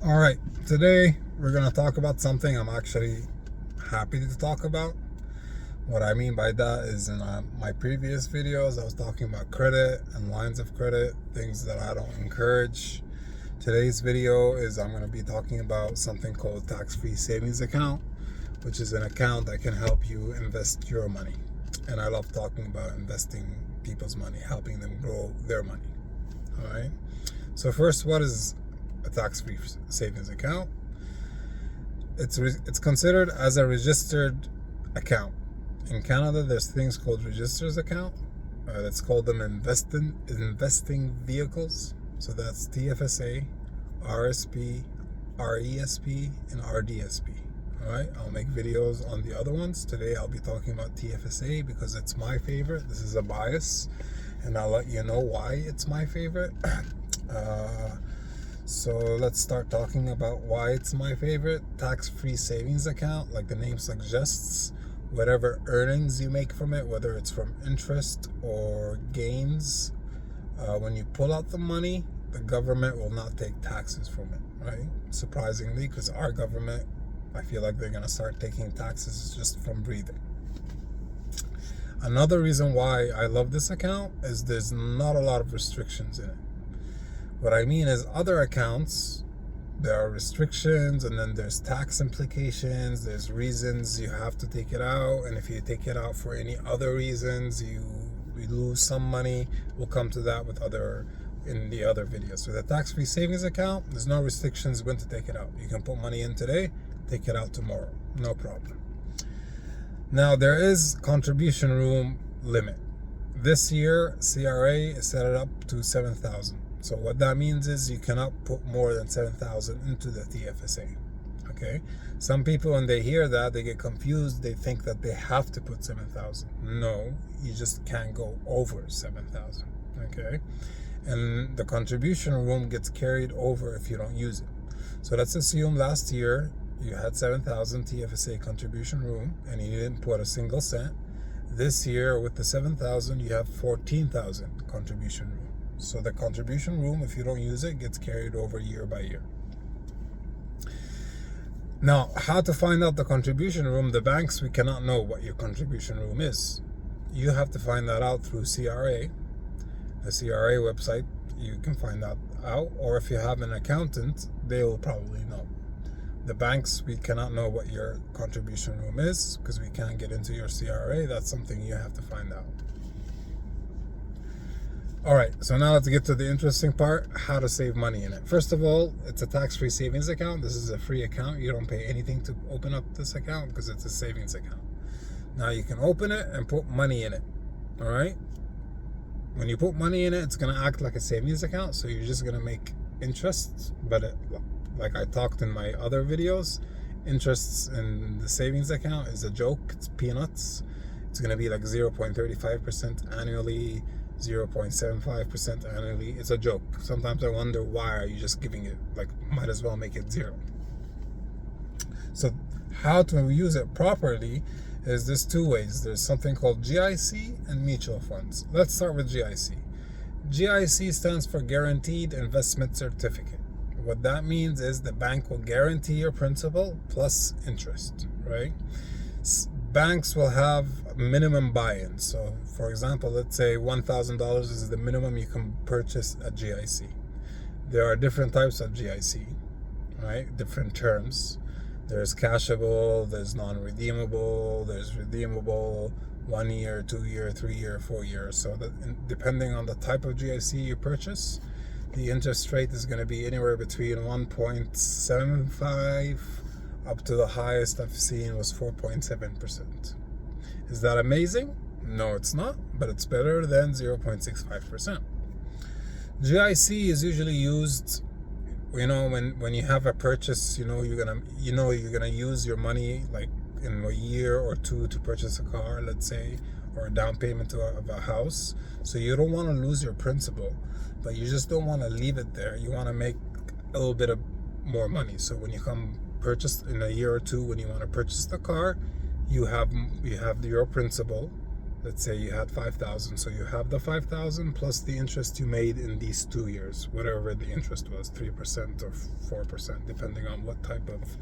All right, today we're going to talk about something I'm actually happy to talk about. What I mean by that is in my previous videos, I was talking about credit and lines of credit, things that I don't encourage. Today's video is I'm going to be talking about something called tax-free savings account, which is an account that can help you invest your money. And I love talking about investing people's money, helping them grow their money. All right. So first, what is a tax-free savings account? It's considered as a registered account. In Canada, there's things called registers account. Let's call them investing vehicles. So that's TFSA, RSP, RESP, and RDSP. All right, I'll make videos on the other ones. Today I'll be talking about TFSA because it's my favorite. This is a bias, and I'll let you know why it's my favorite. So let's start talking about why it's my favorite. Tax-free savings account, like the name suggests, whatever earnings you make from it, whether it's from interest or gains, when you pull out the money, the government will not take taxes from it, right? Surprisingly, because our government, I feel like they're going to start taking taxes just from breathing. Another reason why I love this account is there's not a lot of restrictions in it. What I mean is other accounts, there are restrictions, and then there's tax implications, there's reasons you have to take it out, and if you take it out for any other reasons, you lose some money. We'll come to that in the other videos. So the tax-free savings account, there's no restrictions when to take it out. You can put money in today, take it out tomorrow, no problem. Now there is contribution room limit. This year, CRA set it up to 7,000. So what that means is you cannot put more than 7,000 into the TFSA. Okay. Some people, when they hear that, they get confused. They think that they have to put 7,000. No, you just can't go over 7,000. Okay. And the contribution room gets carried over if you don't use it. So let's assume last year you had 7,000 TFSA contribution room and you didn't put a single cent. This year with the 7,000, you have 14,000 contribution room. So the contribution room, if you don't use it, gets carried over year by year. Now, how to find out the contribution room? The banks, we cannot know what your contribution room is. You have to find that out through CRA. The CRA website, you can find that out. Or if you have an accountant, they will probably know. The banks, we cannot know what your contribution room is because we can't get into your CRA. That's something you have to find out. All right, so now let's get to the interesting part, how to save money in it. First of all, it's a tax-free savings account. This is a free account. You don't pay anything to open up this account because it's a savings account. Now you can open it and put money in it, all right? When you put money in it, it's gonna act like a savings account, so you're just gonna make interest, but like I talked in my other videos, interests in the savings account is a joke, it's peanuts. It's gonna be like 0.35% annually, 0.75% annually. It's a joke. Sometimes I wonder, why are you just giving it, like, might as well make it zero. So how to use it properly is there's two ways. There's something called GIC and mutual funds. Let's start with GIC. GIC stands for Guaranteed Investment Certificate. What that means is the bank will guarantee your principal plus interest, right? Banks will have minimum buy-in. So for example, let's say $1,000 is the minimum you can purchase a GIC. There are different types of GIC, right? Different terms. There's cashable, there's non-redeemable, there's redeemable, 1 year, 2 year, 3 year, 4 years. So that, depending on the type of GIC you purchase, the interest rate is going to be anywhere between 1.75 up to the highest I've seen was 4.7%. Is that amazing? No, it's not, but it's better than 0.65%. GIC is usually used, when you have a purchase, you're gonna use your money like in a year or two to purchase a car, let's say, or a down payment of a house. So you don't want to lose your principal, but you just don't want to leave it there. You want to make a little bit of more money. So when you come purchase in a year or two, when you want to purchase the car, you have your principal, Let's say you had 5,000, so you have the 5,000 plus the interest you made in these 2 years, whatever the interest was, 3% or 4%, depending on what type of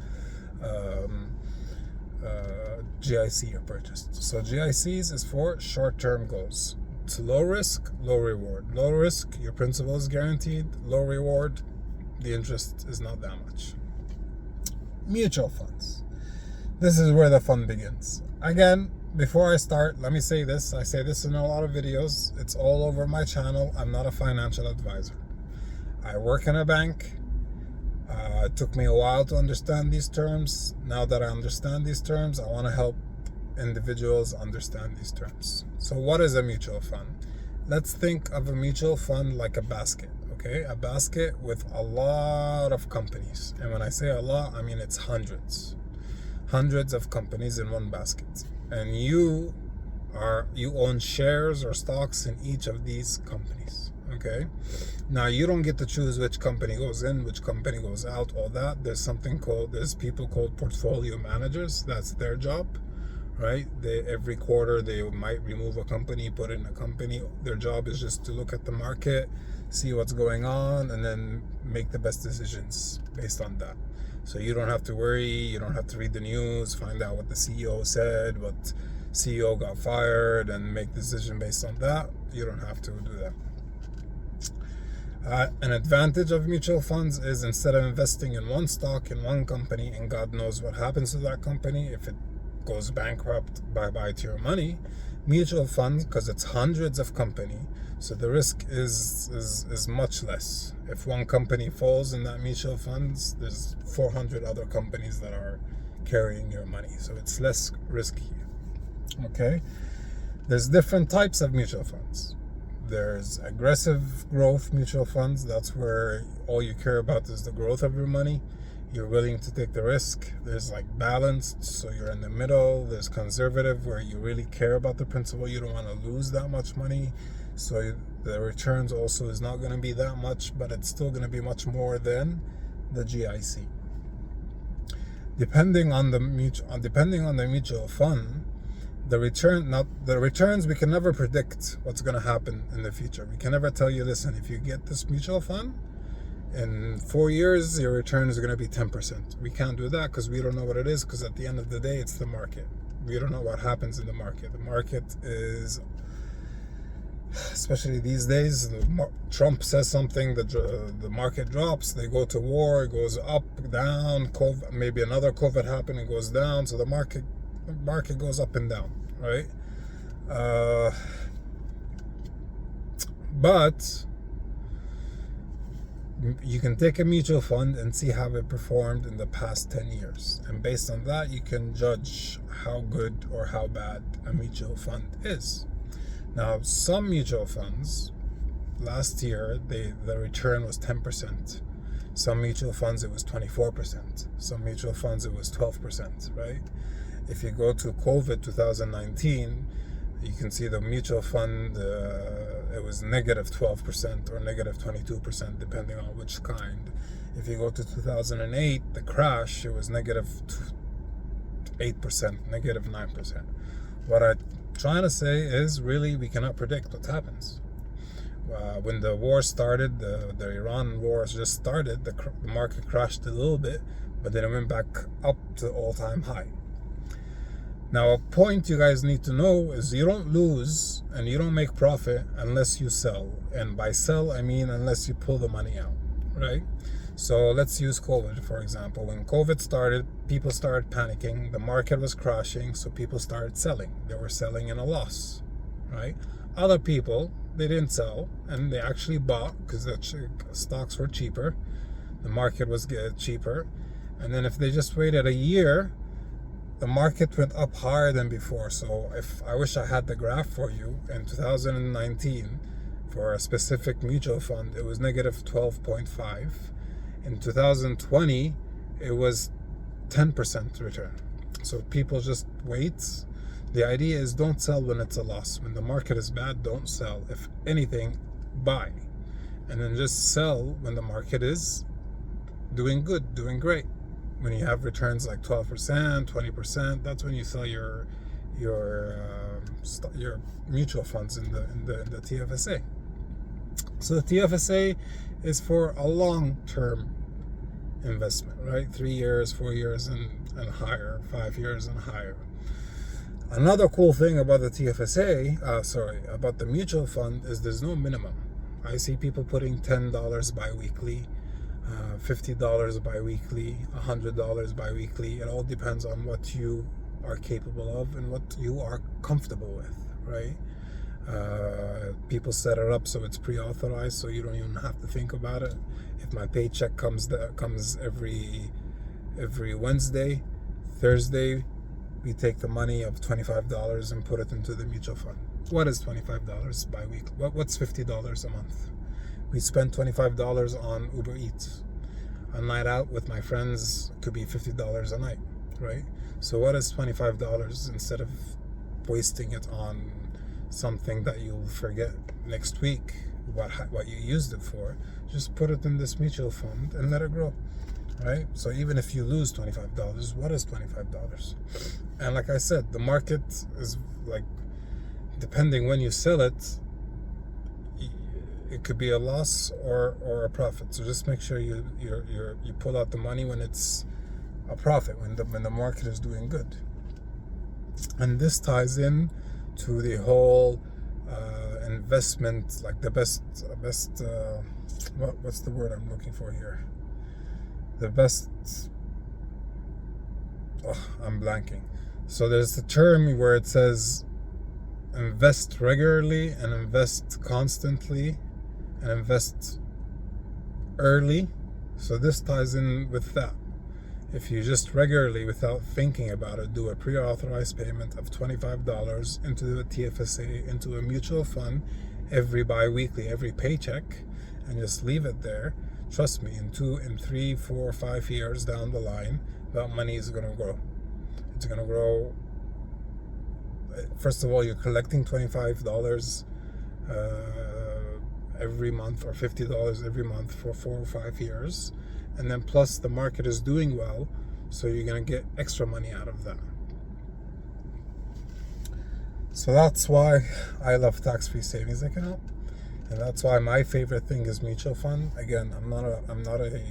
GIC you purchased. So GICs is for short-term goals. It's low risk, low reward. Low risk, your principal is guaranteed. Low reward, the interest is not that much. Mutual funds. This is where the fun begins. Again, before I start, let me say this. I say this in a lot of videos. It's all over my channel. I'm not a financial advisor. I work in a bank. It took me a while to understand these terms. Now that I understand these terms, I want to help individuals understand these terms. So what is a mutual fund? Let's think of a mutual fund like a basket, okay? A basket with a lot of companies. And when I say a lot, I mean it's hundreds of companies in one basket. And you own shares or stocks in each of these companies, okay? Now you don't get to choose which company goes in, which company goes out, all that. There's people called portfolio managers. That's their job, right? Every quarter they might remove a company, put in a company. Their job is just to look at the market, see what's going on, and then make the best decisions based on that. So you don't have to worry, you don't have to read the news, find out what the CEO said, what CEO got fired, and make the decision based on that. You don't have to do that. An advantage of mutual funds is instead of investing in one stock in one company, and God knows what happens to that company, if it goes bankrupt, bye-bye to your money, mutual funds, because it's hundreds of companies, so the risk is much less. If one company falls in that mutual funds, there's 400 other companies that are carrying your money, so it's less risky. Okay, there's different types of mutual funds. There's aggressive growth mutual funds. That's where all you care about is the growth of your money. You're willing to take the risk. There's like balanced, so you're in the middle. There's conservative, where you really care about the principal. You don't want to lose that much money, so the returns also is not going to be that much, but it's still going to be much more than the GIC. Depending on the mutual fund, the returns, we can never predict what's going to happen in the future. We can never tell you, listen, if you get this mutual fund, in 4 years, your return is going to be 10%. We can't do that because we don't know what it is, because at the end of the day, it's the market. We don't know what happens in the market. The market is, especially these days, Trump says something, the market drops, they go to war, it goes up, down, COVID, maybe another COVID happened, it goes down, so the market goes up and down, right? But you can take a mutual fund and see how it performed in the past 10 years. And based on that, you can judge how good or how bad a mutual fund is. Now, some mutual funds, last year, the return was 10%. Some mutual funds, it was 24%. Some mutual funds, it was 12%, right? If you go to COVID 2019, you can see the mutual fund, it was negative 12% or negative 22%, depending on which kind. If you go to 2008, the crash, it was negative 8%, negative 9%. What I'm trying to say is, really, we cannot predict what happens. When the war started, the Iran war just started, the market crashed a little bit, but then it went back up to all-time high. Now, a point you guys need to know is you don't lose and you don't make profit unless you sell. And by sell, I mean unless you pull the money out, right? So let's use COVID, for example. When COVID started, people started panicking. The market was crashing, so people started selling. They were selling in a loss, right? Other people, they didn't sell, and they actually bought because the stocks were cheaper. The market was cheaper. And then if they just waited a year, the market went up higher than before. So if I wish I had the graph for you, in 2019, for a specific mutual fund, it was negative 12.5. In 2020, it was 10% return. So people just wait. The idea is don't sell when it's a loss. When the market is bad, don't sell. If anything, buy. And then just sell when the market is doing good, doing great. When you have returns like 12%, 20%, that's when you sell your your mutual funds in the TFSA. So the TFSA is for a long-term investment, right? 3 years, 4 years, and higher, 5 years and higher. Another cool thing about the TFSA, about the mutual fund, is there's no minimum. I see people putting $10 biweekly, $50 biweekly, $100 biweekly. It all depends on what you are capable of and what you are comfortable with, right? People set it up so it's pre-authorized, so you don't even have to think about it. If my paycheck comes every Wednesday, Thursday, we take the money of $25 and put it into the mutual fund. What is $25 bi-weekly? What's $50 a month? We spend $25 on Uber Eats. A night out with my friends could be $50 a night, right? So what is $25 instead of wasting it on something that you'll forget next week what you used it for? Just put it in this mutual fund and let it grow, right? So even if you lose $25, what is $25? And like I said, the market is like, depending when you sell it, it could be a loss or a profit. So just make sure you pull out the money when it's a profit, when the market is doing good. And this ties in to the whole investment, like the best what's the word I'm looking for here? The best, I'm blanking. So there's the term where it says invest regularly and invest constantly and invest early. So this ties in with that. If you just regularly, without thinking about it, do a pre-authorized payment of $25 into the TFSA, into a mutual fund every bi-weekly, every paycheck, and just leave it there, trust me, in 2, 3, 4, 5 years down the line, that money is going to grow. It's going to grow. First of all, you're collecting $25 every month, or $50 every month for 4 or 5 years. And then plus the market is doing well, so you're going to get extra money out of that. So that's why I love tax-free savings account, and that's why my favorite thing is mutual fund. Again, I'm not a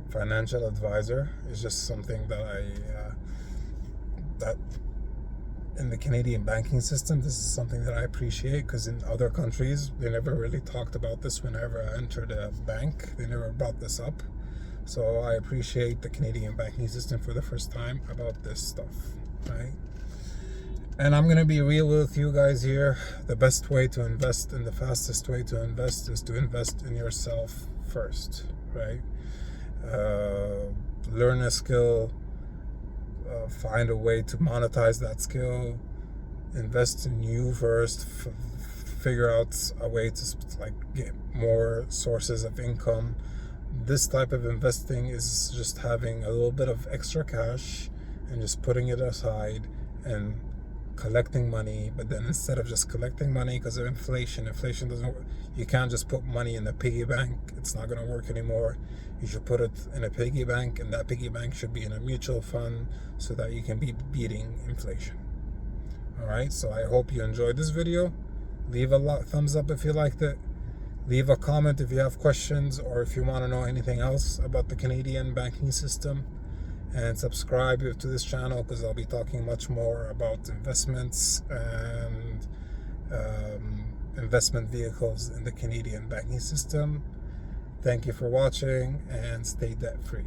financial advisor. It's just something that that in the Canadian banking system, this is something that I appreciate, because in other countries they never really talked about this. Whenever I entered a bank, they never brought this up. So I appreciate the Canadian banking system for the first time about this stuff, right? And I'm going to be real with you guys here. The best way to invest and the fastest way to invest is to invest in yourself first, right? Learn a skill, find a way to monetize that skill, invest in you first, figure out a way to get more sources of income. This type of investing is just having a little bit of extra cash and just putting it aside and collecting money. But then instead of just collecting money because of inflation doesn't work. You can't just put money in the piggy bank. It's not going to work anymore. You should put it in a piggy bank, and that piggy bank should be in a mutual fund so that you can be beating inflation. All right, so I hope you enjoyed this video. Leave a thumbs up if you liked it. Leave a comment if you have questions, or if you want to know anything else about the Canadian banking system. And subscribe to this channel, because I'll be talking much more about investments and investment vehicles in the Canadian banking system. Thank you for watching, and stay debt free.